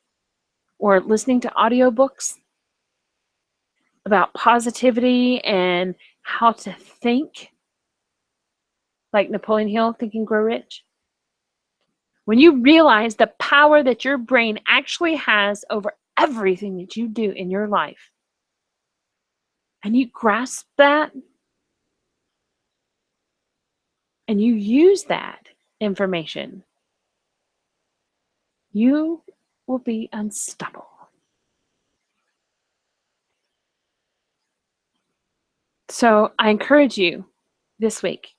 or listening to audiobooks about positivity and how to think, like Napoleon Hill, Think and Grow Rich, when you realize the power that your brain actually has over everything that you do in your life, and you grasp that, and you use that information, you will be unstoppable. So I encourage you this week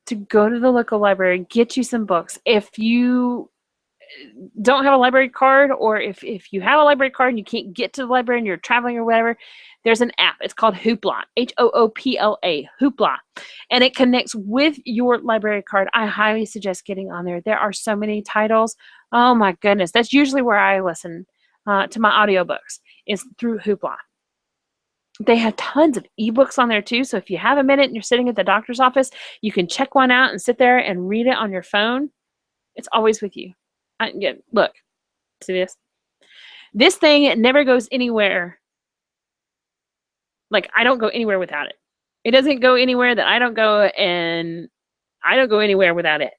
to go to the local library, get you some books. If you don't have a library card, or if you have a library card and you can't get to the library and you're traveling or whatever, there's an app. It's called Hoopla, Hoopla, Hoopla, and it connects with your library card. I highly suggest getting on there. There are so many titles. Oh my goodness. That's usually where I listen to my audiobooks, is through Hoopla. They have tons of ebooks on there too. So if you have a minute and you're sitting at the doctor's office, you can check one out and sit there and read it on your phone. It's always with you. Yeah, look, see this? This thing never goes anywhere. Like, I don't go anywhere without it. It doesn't go anywhere that I don't go, and I don't go anywhere without it.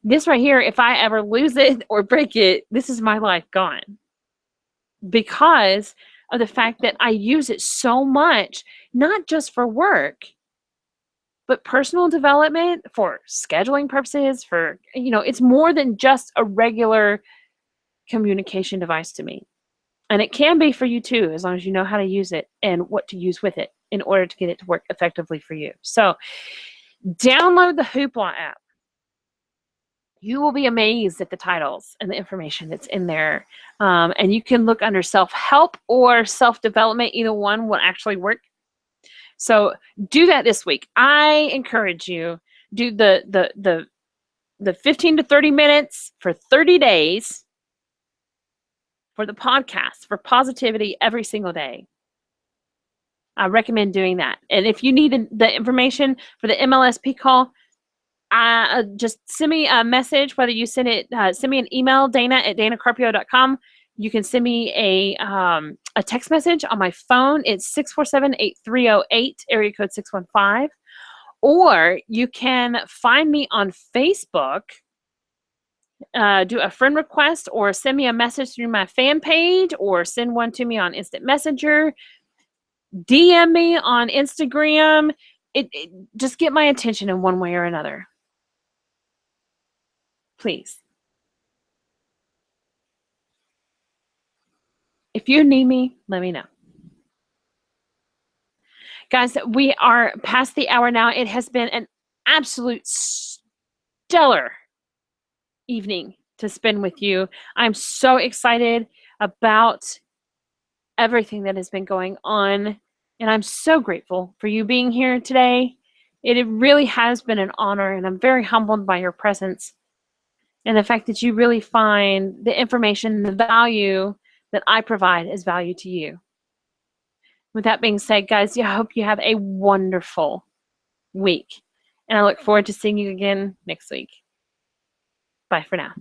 This right here, if I ever lose it or break it, this is my life gone. Because of the fact that I use it so much, not just for work, but personal development, for scheduling purposes, for, it's more than just a regular communication device to me. And it can be for you too, as long as you know how to use it and what to use with it in order to get it to work effectively for you. So download the Hoopla app. You will be amazed at the titles and the information that's in there. And you can look under self-help or self-development. Either one will actually work. So do that this week. I encourage you, do the 15 to 30 minutes for 30 days for the podcast, for positivity every single day. I recommend doing that. And if you need the information for the MLSP call, just send me a message, whether you send me an email, dana@danacarpio.com. You can send me a text message on my phone. It's 647-8308, area code 615. Or you can find me on Facebook, do a friend request, or send me a message through my fan page, or send one to me on Instant Messenger, DM me on Instagram. It just get my attention in one way or another. Please. If you need me, let me know. Guys, we are past the hour now. It has been an absolute stellar evening to spend with you. I'm so excited about everything that has been going on, and I'm so grateful for you being here today. It really has been an honor, and I'm very humbled by your presence and the fact that you really find the information, the value that I provide as value to you. With that being said, guys, I hope you have a wonderful week, and I look forward to seeing you again next week. Bye for now.